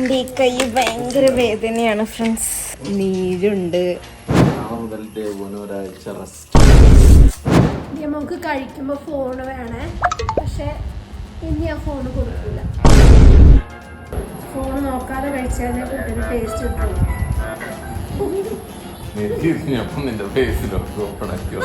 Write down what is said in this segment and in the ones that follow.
എൻ്റെ ഈ കൈ ഭയങ്കര വേദനയാണ് ഫ്രണ്ട്സ്. നീരുണ്ട്. നമുക്ക് കഴിക്കുമ്പോൾ ഫോൺ വേണേ, പക്ഷെ ഇനി ഞാൻ ഫോൺ കൊടുക്കില്ല. ഫോൺ നോക്കാതെ കഴിച്ചാൽ ഫുഡിന് ടേസ്റ്റ് കിട്ടും. നിന്റെ ഫേസിലൊക്കെ ഓപ്പണാക്കിയോ?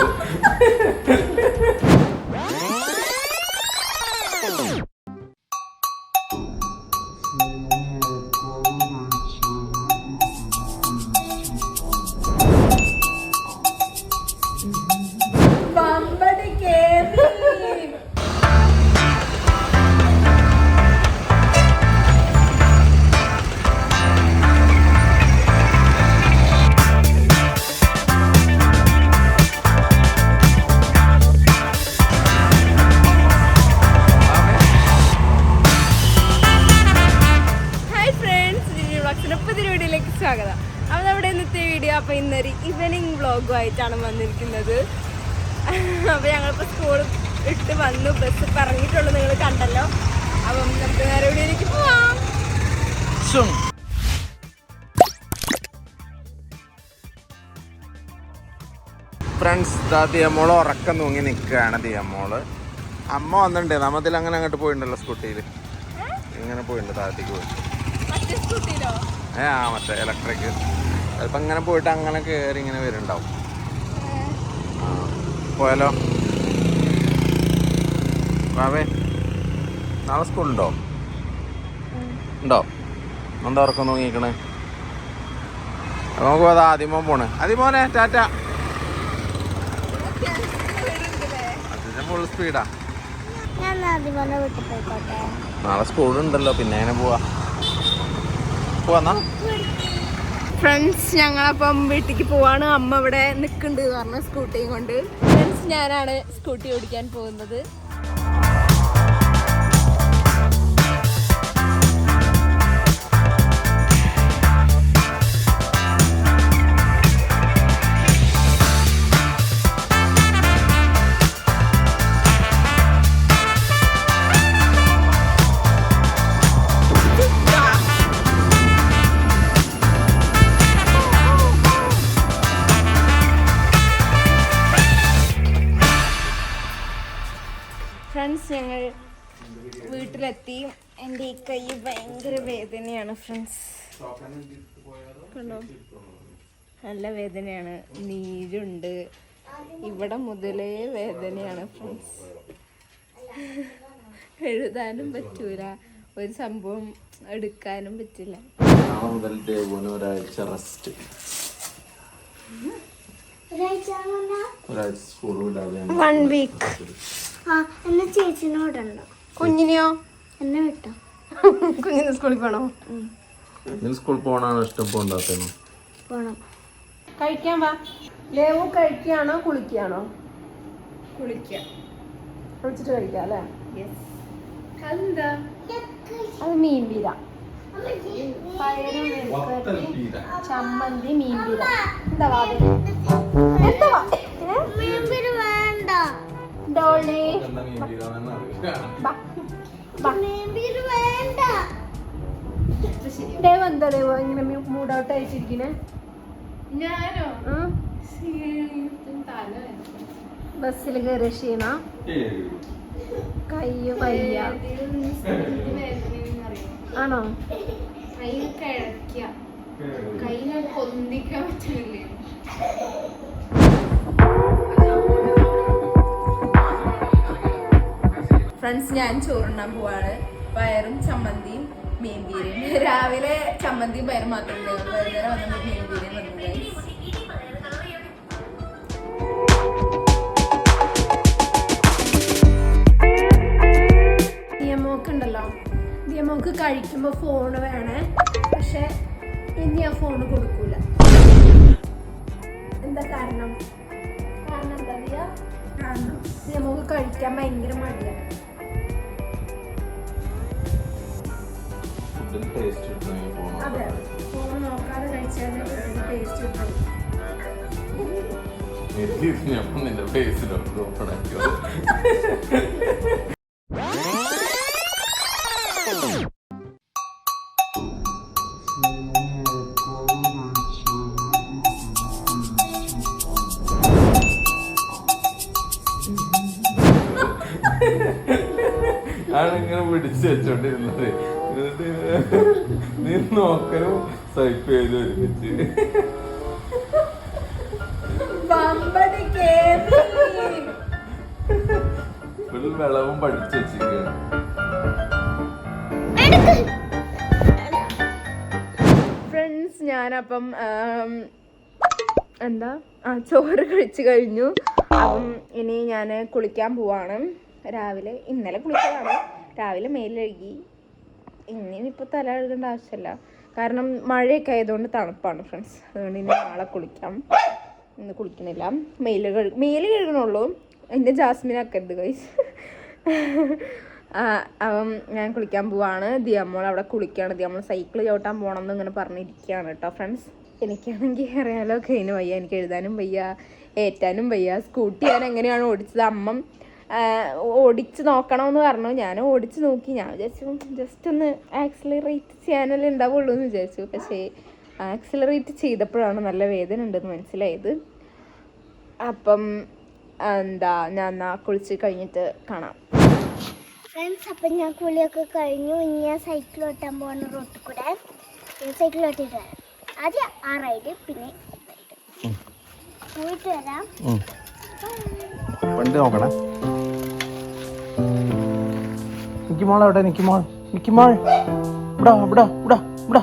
സ്വാഗതം. അപ്പോൾ നമ്മുടെ ഇന്നത്തെ വീഡിയോ അപ്പോൾ ഇന്നൊരു ഈവനിങ് വ്ളോഗുമായിട്ടാണ് വന്നിരിക്കുന്നത്. അപ്പോൾ ഞങ്ങളിപ്പോൾ സ്കൂൾ ഇട്ട് വന്നു, ബസ് പറഞ്ഞിട്ടുള്ളൂ, നിങ്ങൾ കണ്ടല്ലോ. അപ്പം നമുക്ക് നേരെ വീഡിയോയിലേക്ക് പോവാം. ഫ്രണ്ട്സ്, ദിയമോള് ഉറക്കം തൂങ്ങി നിൽക്കുകയാണ്. ദിയമോള് അമ്മ വന്നിട്ടുണ്ട്. നമ്മതിൽ അങ്ങനെ അങ്ങോട്ട് പോയിട്ടുണ്ടല്ലോ, സ്കൂട്ടിയിൽ ഇങ്ങനെ പോയിട്ടുണ്ട്, താഴത്തേക്ക് പോയിട്ട്. മറ്റേ ഇലക്ട്രിക് ചിലപ്പോൾ അങ്ങനെ പോയിട്ട് അങ്ങനെ കയറി ഇങ്ങനെ വരുന്നുണ്ടാവും. പോയാലോ ബാബേ? നാളെ സ്കൂളുണ്ടോ? ഉണ്ടോ? എന്താ ഉറക്കം തൂങ്ങിക്കണേ? അപ്പോൾ നമുക്ക് പോകാം. ആദ്യമോൻ പോണ്. ആദ്യമോനെ ടാറ്റ. അതിന് ഫുൾ സ്പീഡാ. നാളെ സ്കൂളുണ്ടല്ലോ, പിന്നെ അങ്ങനെ പോവാ. ഫ്രണ്ട്സ്, ഞങ്ങളപ്പം വീട്ടിലേക്ക് പോവാണ്. അമ്മ ഇവിടെ നിൽക്കുന്നുണ്ട് പറഞ്ഞ സ്കൂട്ടിയും കൊണ്ട്. ഫ്രണ്ട്സ്, ഞാനാണ് സ്കൂട്ടി ഓടിക്കാൻ പോകുന്നത്. ഫ്രണ്ട്സ്, ഞങ്ങൾ വീട്ടിലെത്തി. എൻ്റെ ഈ കൈ ഭയങ്കര വേദനയാണ് ഫ്രണ്ട്സ്. കണ്ടോ, നല്ല വേദനയാണ്, നീരുണ്ട്. ഇവിടെ മുതലേ വേദനയാണ് ഫ്രണ്ട്സ്. എഴുതാനും പറ്റൂല, ഒരു സംഭവം എടുക്കാനും പറ്റില്ല. റെസ്റ്റ്. One week. എന്നെ ചേച്ചിനോടുണ്ടോ? കുഞ്ഞിനെയോ? എന്നെ വിട്ടോ? കുഞ്ഞിന് സ്കൂളിൽ പോണോ? സ്കൂളിൽ പോകണാണോ ഇഷ്ടം? പോകണ്ടാത്തോ? പോണം. കഴിക്കാൻ വാ. ലേവു കഴിക്കുകയാണോ കുളിക്കുകയാണോ? കുളിച്ചിട്ട് കഴിക്കാം അല്ലേ? അതെന്താ? അത് മീൻപീര, ചമ്മന്തി, മീൻപീര. എന്താ വാ? എന്താ വാ? ഡോളി ദേവ, എന്താ ദേവ ഇങ്ങനെ മൂഡ് ഔട്ട് അയച്ചിരിക്കണേ? ഞാനോ? ബസ്സിൽ കയറിയ ക്ഷീണ, കയ്യ് വയ്യ ആണോ? ഫ്രണ്ട്സ്, ഞാൻ ചോറുണ്ണാൻ പോവാണ്. പയറും ചമ്മന്തിയും മീൻപീരയും. രാവിലെ ചമ്മന്തിയും പയറും മാത്രമേ ഉണ്ടാവുള്ളൂ. വൈകുന്നേരം വന്നിട്ട് മീൻപീരയും വന്നു. ദിയമോക്ക് ഉണ്ടല്ലോ, ദിയമോക്ക് കഴിക്കുമ്പോൾ ഫോൺ വേണേ, പക്ഷെ ഇനി ഞാൻ ഫോൺ കൊടുക്കൂല. എന്താ കാരണം? കാരണം എന്താ ദിയ? കാരണം ദിയമോക്ക് കഴിക്കാൻ ഭയങ്കര മടിയാണ്. അതെ, ഫോൺ നോക്കാതെ കഴിച്ചാൽ ടേസ്റ്റ് കിട്ടും. നിന്റെ ഫേസിലൊക്കെ ഓപ്പണാക്കിയോ? പിടിച്ചു വെച്ചോണ്ടിരുന്നത്. നീ നോക്കലും സ്വൈപ്പ് ചെയ്ത് ഒരുമിച്ച് ഫുൾ വെള്ളവും പഠിച്ചു വെച്ചിരിക്കുകയാണ്. ഫ്രണ്ട്സ്, ഞാനപ്പം ചോറ് കഴിച്ചു കഴിഞ്ഞു. അപ്പം ഇനി ഞാൻ കുളിക്കാൻ പോവാണ്. ഇന്നലെ കുളിച്ചതാണ്. രാവിലെ മേലഴുകി. ഇനിയിപ്പോൾ തല കഴുകേണ്ട ആവശ്യമില്ല, കാരണം മഴയൊക്കെ ആയതുകൊണ്ട് തണുപ്പാണ് ഫ്രണ്ട്സ്. അതുകൊണ്ട് ഇനി നാളെ കുളിക്കാം. ഇന്ന് കുളിക്കണില്ല. മേല് കഴുകണുള്ളൂ. എൻ്റെ ജാസ്മിനാക്കരുത് ഗൈസ്. അപ്പം ഞാൻ കുളിക്കാൻ പോവാണ്. ദിയമ്മോൾ അവിടെ കുളിക്കുകയാണ്. ദിയമ്മോൾ സൈക്കിൾ ചവിട്ടാൻ പോകണം എന്നിങ്ങനെ പറഞ്ഞിരിക്കുകയാണ് കേട്ടോ ഫ്രണ്ട്സ്. എനിക്കാണെങ്കിൽ അറിയാലോ, കൈന് വയ്യ. എനിക്ക് എഴുതാനും വയ്യ, ഏറ്റാനും വയ്യ. സ്കൂട്ടി ഞാൻ എങ്ങനെയാണ് ഓടിച്ചത്, അമ്മ ഓടിച്ച് നോക്കണമെന്ന് പറഞ്ഞു. ഞാൻ ഓടിച്ച് നോക്കി. ഞാൻ വിചാരിച്ചു ജസ്റ്റ് ഒന്ന് ആക്സിലറേറ്റ് ചെയ്യാനല്ലേ ഉണ്ടാവുള്ളൂ എന്ന് വിചാരിച്ചു. പക്ഷേ ആക്സിലറേറ്റ് ചെയ്തപ്പോഴാണ് നല്ല വേദന ഉണ്ടെന്ന് മനസ്സിലായത്. അപ്പം ഞാൻ കുളിച്ച് കഴിഞ്ഞിട്ട് കാണാം ഫ്രണ്ട്സ്. അപ്പം ഞാൻ കുളിയൊക്കെ കഴിഞ്ഞു. ഇനി ഞാൻ സൈക്കിൾ ഓട്ടാൻ പോകുന്ന റോട്ടിൽ കൂടെ സൈക്കിൾ ഓട്ടിട്ട് വരാം. ആദ്യം ആ റൈഡ്, പിന്നെ പോയിട്ട് വരാം. വണ്ടി നോക്കണേ. നിക്കുമോൾ എവിടെ? നിക്കുമോൾ ഇവിടെ ഇവിടെ ഇവിടെ ഇവിടെ.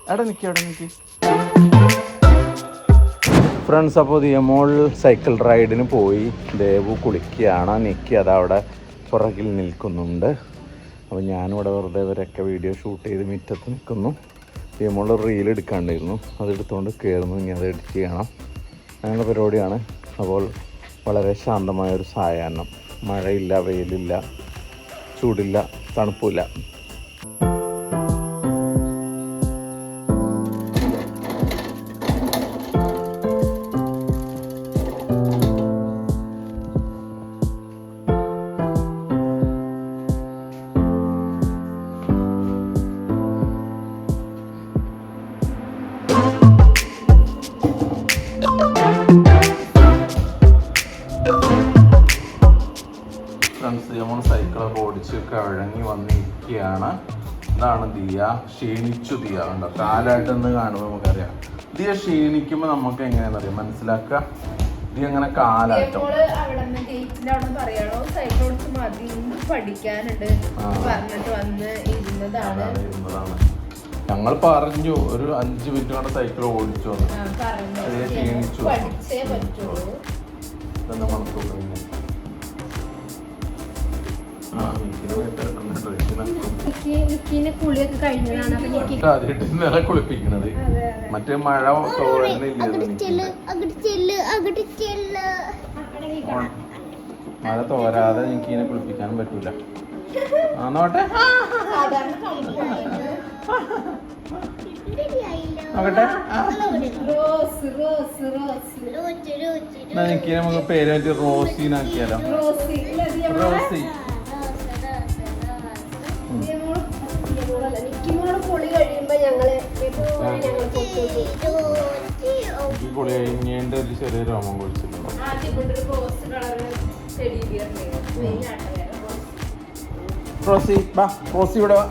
അവിടെ നിക്ക്. ഫ്രണ്ട്സ്, അപ്പോൾ ദിയമോൾ സൈക്കിൾ റൈഡിന് പോയി. ദേവു കുളിക്കുകയാണ്. നിക്കി അതവിടെ പുറകിൽ നിൽക്കുന്നുണ്ട്. അപ്പോൾ ഞാനിവിടെ വെറുതെ ഇവരൊക്കെ വീഡിയോ ഷൂട്ട് ചെയ്ത് മുറ്റത്ത് നിൽക്കുന്നു. ദിയമോൾ റീൽ എടുക്കാണ്ടായിരുന്നു, അതെടുത്തുകൊണ്ട് കയറുന്നു. ഇനി അത് എഡിറ്റ് ചെയ്യണം. അങ്ങനെയുള്ള പരിപാടിയാണ്. അപ്പോൾ വളരെ ശാന്തമായൊരു സായാഹ്നം. മഴയില്ല, വെയിലില്ല, ചൂടില്ല, തണുപ്പില്ല. നമ്മൾ സൈക്കിളൊക്കെ ഓടിച്ച് കഴങ്ങി വന്നിരിക്കുകയാണ്. ഇതാണ് ദിയ. ക്ഷീണിച്ചു ദിയ. ഉണ്ടോ, കാലായിട്ടെന്ന് കാണുമ്പോൾ നമുക്കറിയാം. ദിയ ക്ഷീണിക്കുമ്പോൾ നമുക്ക് എങ്ങനെയാണെന്നറിയാം മനസ്സിലാക്കുക. ദിയ അങ്ങനെ കാലാട്ടം ഇരുന്നതാണ്. ഞങ്ങൾ പറഞ്ഞു ഒരു 5 മിനിറ്റ് കൊണ്ട് സൈക്കിൾ ഓടിച്ചു വന്നു. ക്ഷീണിച്ചു ഇതെന്താ മണത്തോട്ട് കുളിയൊക്കെ കഴിഞ്ഞതാണ്. കുളിപ്പിക്കണത് മറ്റേ മഴ മഴ തോരാതെ എനിക്കിനെ കുളിപ്പിക്കാനും പറ്റൂല. നോട്ടെ നോക്കട്ടെ. എനിക്കിനെ നമുക്ക് പേര് പറ്റി റോസിനാക്കിയാലോ. റോസി. കുളി കഴിയുമ്പോ കുളി കഴിഞ്ഞതിന്റെ ഒരു ചെറിയ രോമം കുളിച്ചിട്ടുണ്ടോ? റോസി വാ, റോസി ഇവിടെ വാ.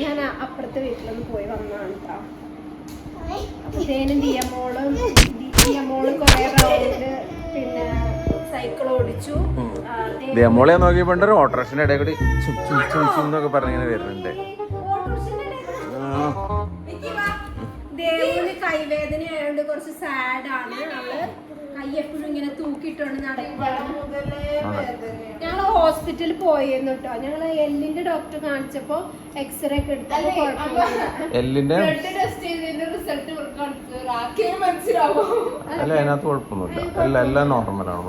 ഞാൻ അപ്പുറത്തെ വീട്ടിലൊന്ന് പോയി വന്നതാണ് കേട്ടോ. അപ്പത്തേനും ദിയമോള് കൊറേ റൗണ്ട് പിന്നെ സൈക്കിൾ ഓടിച്ചു. ദിയമോളെ നോക്കിയപ്പോണ്ട് ഒരു ഓട്ടോറിക്ഷന്റെ ഇടയിൽ കൂടി എന്നൊക്കെ പറഞ്ഞിങ്ങനെ വരുന്നുണ്ട്. ദേവുന് കൈവേദന ആയതുകൊണ്ട് കുറച്ച് സാഡാണ്. അവള് കൈ എപ്പോഴും ഇങ്ങനെ തൂക്കിയിട്ടുണ്ട് നടക്കുകയാണ്. ഞങ്ങള് ഹോസ്പിറ്റലിൽ പോയിരുന്നു കേട്ടോ. ഞങ്ങള് എല്ലിന്റെ ഡോക്ടർ കാണിച്ചപ്പോ എക്സ്റേ ഒക്കെ എടുത്തപ്പോ എല്ലിന്റെ അല്ല, അതിനകത്ത് കുഴപ്പമൊന്നുമില്ല. എല്ലാം നോർമലാണ്.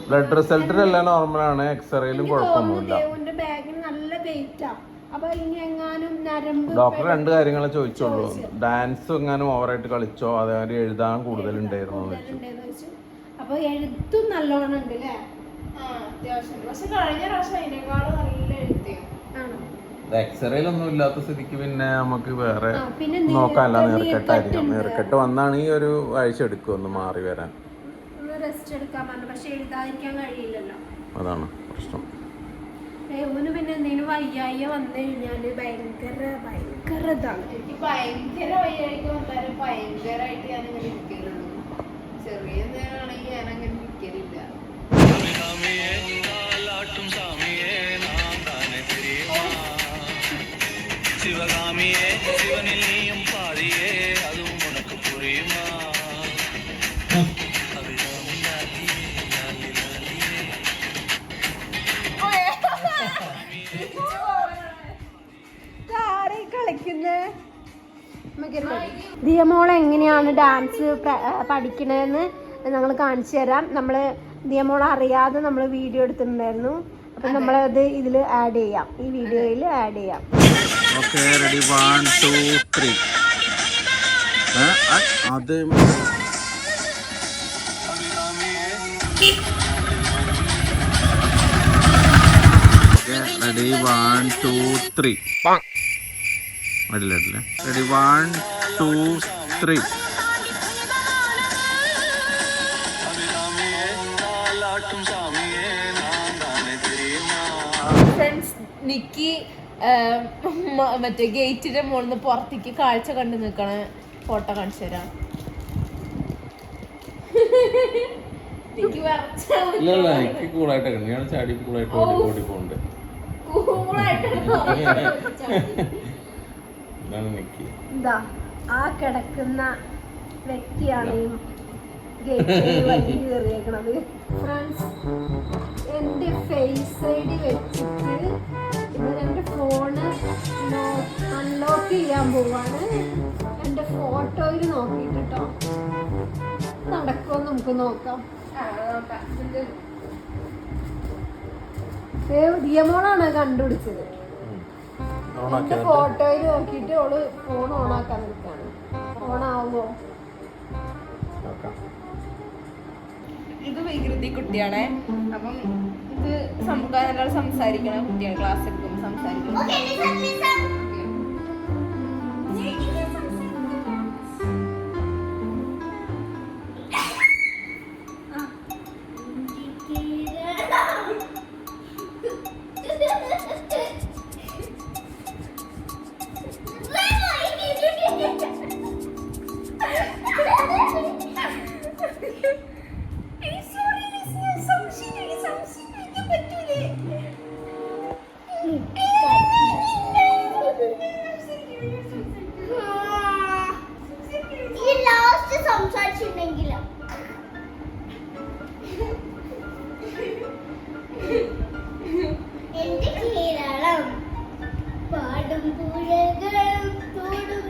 ബ്ലഡ് റിസൾട്ടിൽ എല്ലാം നോർമലാണ്. എക്സ്റേയിലും കുഴപ്പമൊന്നുമില്ല. ദേവുന്റെ ബാഗിന് നല്ല വെയിറ്റാ. അപ്പൊ ഇനി എങ്ങാനും നരമ്പ് ഡോക്ടർ 2 കാര്യങ്ങളെ ചോദിച്ചോളൂ. ഡാൻസ് എങ്ങാനും ഓവറായിട്ട് കളിച്ചോ, അതേമാതിരി എഴുതാൻ കൂടുതലുണ്ടായിരുന്നു. അപ്പൊ എഴുത്തും നല്ലോണം ഉണ്ട് അല്ലേ? അത്യാവശ്യം. പക്ഷെ കഴിഞ്ഞ പ്രാവശ്യം അതിനേക്കാളും നല്ല എഴുത്തിയാണ്. ആണോ? എക്സ്റേയിലൊന്നും ഇല്ലാത്ത സ്ഥിതിക്ക് പിന്നെ നമുക്ക് വേറെ പിന്നെ നോക്കാനല്ല, നീർക്കെട്ടായിരിക്കും. നീർക്കെട്ട് വന്നാണ് ഈ ഒരു ആഴ്ച എടുക്കും ഒന്ന് മാറി വരാൻ. റെസ്റ്റ് എടുക്കാൻ പറഞ്ഞു. പക്ഷെ എഴുതാതിരിക്കാൻ കഴിയില്ലല്ലോ, അതാണ് പ്രശ്നം. ഓന് പിന്നെ എന്തെങ്കിലും വയ്യായ വന്നു കഴിഞ്ഞാല് ഭയങ്കര ഇതാണ്. എനിക്ക് ഭയങ്കര വയ്യായിട്ട് വന്നാലും ഭയങ്കരമായിട്ട് ഞാനിങ്ങനെ ഇരിക്കലുള്ളൂ. ചെറിയ നേരമാണെങ്കിൽ ഞാനങ്ങനെ ഇരിക്കലില്ല. சிவகாமியே சிவனில் நீயும் பாதியே அதுவும் உனக்கு புரியுமா ദിയമോൾ എങ്ങനെയാണ് ഡാൻസ് പഠിക്കണതെന്ന് ഞങ്ങൾ കാണിച്ചു തരാം. നമ്മൾ ദിയമോൾ അറിയാതെ നമ്മൾ വീഡിയോ എടുത്തിട്ടുണ്ടായിരുന്നു. അപ്പം നമ്മളത് ഇതിൽ ആഡ് ചെയ്യാം, ഈ വീഡിയോയിൽ ആഡ് ചെയ്യാം. Okay, ready, 1 2 3. അത് റെഡി, 1 2 3. അടിയില്ല, റെഡി, 1 2 3. ഫ്രണ്ട്സ്, നിക്കി മറ്റേ ഗേറ്റിന്റെ മുകളിൽ നിന്ന് പുറത്തേക്ക് കാഴ്ച കണ്ടു നിൽക്കണ ഫോട്ടോ കാണിച്ചു തരാം. എനിക്ക് കൂളായിട്ടൊക്കെ ഞാൻ ചാടി കൂളായിട്ട് ഓടി പോണ്ട്. ഇതാണ് നിക്കി. എന്താ ആ കിടക്കുന്ന വ്യക്തിയാണ് ഈ ഗേറ്റിൽ വലിയ കയറിയേക്കണത്. ഫ്രണ്ട്സ്, എൻ്റെ ഫേസ് ഐഡി വെച്ചിട്ട് ഇവർ എൻ്റെ ഫോണ് അൺലോക്ക് ചെയ്യാൻ പോവാണ്. എൻ്റെ ഫോട്ടോയിൽ നോക്കിയിട്ട് കേട്ടോ, നടക്കുമോ നമുക്ക് നോക്കാം. ദിയമോളാണ് കണ്ടുപിടിച്ചത്. എന്റെ ഫോട്ടോയിൽ നോക്കിയിട്ട് ഓള് ഫോൺ ഓണാക്കാൻ നിൽക്കാണ്. ഓണാവോ? ഇത് വികൃതി കുട്ടിയാണേ. അപ്പം ഇത് നല്ലോണം സംസാരിക്കണ കുട്ടിയാണ്. ക്ലാസ് എടുക്കുമ്പോൾ സംസാരിക്കണം. സംസാരിച്ചിട്ടുണ്ടെങ്കിലോ എന്റെ കേരളം പാടും പുഴകളും തോടും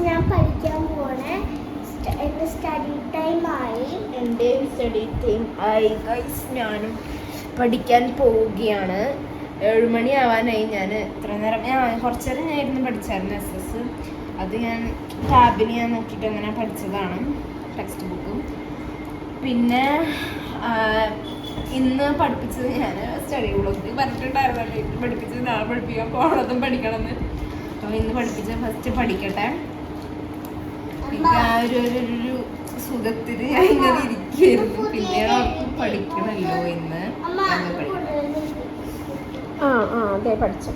ഞാൻ പഠിക്കാൻ പോണേ. എന്റെ സ്റ്റഡി ടൈം ആയി. എൻ്റെ സ്റ്റഡി ടൈം ആയി ഗൈസ്. ഞാനും പഠിക്കാൻ പോവുകയാണ്. 7 മണി ആവാനായി. ഞാൻ ഇത്ര നേരം കുറച്ചു നേരം ഞാൻ ഇരുന്ന് പഠിച്ചായിരുന്നു SS. അത് ഞാൻ ടാബിൽ ഞാൻ നോക്കിയിട്ട് അങ്ങനെ പഠിച്ചതാണ്, ടെക്സ്റ്റ് ബുക്കും. പിന്നെ ഇന്ന് പഠിപ്പിച്ചത് ഞാൻ സ്റ്റഡി ബ്ലോഗിൽ പറഞ്ഞിട്ടുണ്ടായിരുന്നല്ലോ, ഇന്ന് പഠിപ്പിച്ചത് നാളെ പഠിപ്പിക്കാൻ പോകണതും പഠിക്കണമെന്ന്. അപ്പോൾ ഇന്ന് പഠിപ്പിച്ച ഫസ്റ്റ് പഠിക്കട്ടെ. പിന്നെ ആ ഒരു സുഖത്തിൽ ഞാൻ ഇങ്ങനെ ഇരിക്കുകയായിരുന്നു. പിന്നെ പഠിക്കണമല്ലോ ഇന്ന്. അതെ പഠിച്ചു.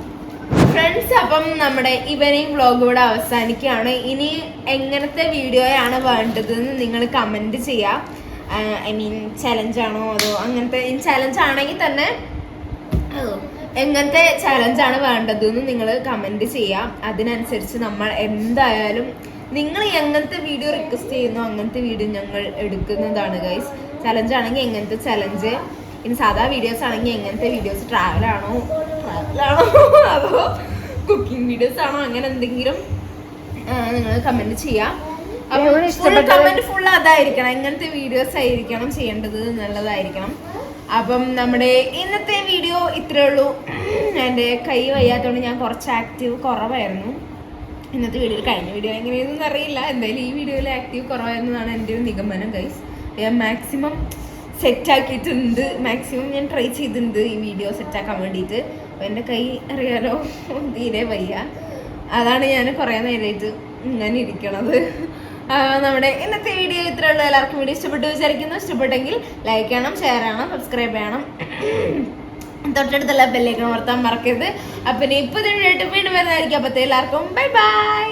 ഫ്രണ്ട്സ്, അപ്പം നമ്മുടെ ഈവനിങ് വ്ളോഗ് ഇവിടെ അവസാനിക്കുകയാണ്. ഇനി എങ്ങനത്തെ വീഡിയോയാണ് വേണ്ടതെന്ന് നിങ്ങൾ കമൻറ്റ് ചെയ്യാം. ഐ മീൻ ചലഞ്ചാണോ അതോ അങ്ങനത്തെ ചലഞ്ച് ആണെങ്കിൽ തന്നെ എങ്ങനത്തെ ചലഞ്ചാണ് വേണ്ടതെന്ന് നിങ്ങൾ കമൻറ്റ് ചെയ്യാം. അതിനനുസരിച്ച് നമ്മൾ എന്തായാലും നിങ്ങൾ എങ്ങനത്തെ വീഡിയോ റിക്വസ്റ്റ് ചെയ്യുന്നോ അങ്ങനത്തെ വീഡിയോ ഞങ്ങൾ എടുക്കുന്നതാണ് ഗൈസ്. ചലഞ്ച് ആണെങ്കിൽ എങ്ങനത്തെ ചലഞ്ച്, ഇനി സാധാ വീഡിയോസ് ആണെങ്കിൽ എങ്ങനത്തെ വീഡിയോസ്, ട്രാവലാണോ അതോ കുക്കിംഗ് വീഡിയോസ് ആണോ, അങ്ങനെ എന്തെങ്കിലും നിങ്ങൾ കമൻറ്റ് ചെയ്യാം. അപ്പോൾ കമൻറ്റ് ഫുൾ അതായിരിക്കണം, എങ്ങനത്തെ വീഡിയോസ് ആയിരിക്കണം ചെയ്യേണ്ടത് എന്നുള്ളതായിരിക്കണം. അപ്പം നമ്മുടെ ഇന്നത്തെ വീഡിയോ ഇത്രയേ ഉള്ളൂ. എൻ്റെ കൈ വയ്യാത്തതുകൊണ്ട് ഞാൻ കുറച്ച് ആക്റ്റീവ് കുറവായിരുന്നു ഇന്നത്തെ വീഡിയോയിൽ. കഴിഞ്ഞ വീഡിയോ എങ്ങനെയൊന്നും അറിയില്ല, എന്തായാലും ഈ വീഡിയോയിൽ ആക്റ്റീവ് കുറവായിരുന്നതാണ് എൻ്റെ ഒരു നിഗമനം ഗൈസ്. ഞാൻ മാക്സിമം സെറ്റാക്കിയിട്ടുണ്ട്, മാക്സിമം ഞാൻ ട്രൈ ചെയ്തിട്ടുണ്ട് ഈ വീഡിയോ സെറ്റാക്കാൻ വേണ്ടിയിട്ട്. അപ്പോൾ എൻ്റെ കൈ അറിയാലോ തീരെ വയ്യ, അതാണ് ഞാൻ കുറേ നേരമായിട്ട് ഇങ്ങനെ ഇരിക്കണത്. നമ്മുടെ ഇന്നത്തെ വീഡിയോ ഇത്രയേ ഉള്ളൂ. എല്ലാവർക്കും വീഡിയോ ഇഷ്ടപ്പെട്ടു വിചാരിക്കുന്നു. ഇഷ്ടപ്പെട്ടെങ്കിൽ ലൈക്ക് ചെയ്യണം, ഷെയർ ചെയ്യണം, സബ്സ്ക്രൈബ് ചെയ്യണം, തൊട്ടടുത്തുള്ള ബെല്ലൈക്കൺ അമർത്താൻ മറക്കരുത്. അപ്പം ഇനി ഇപ്പോൾ വീണ്ടും വരുന്നതായിരിക്കും. അപ്പോഴത്തെ എല്ലാവർക്കും ബൈ ബൈ.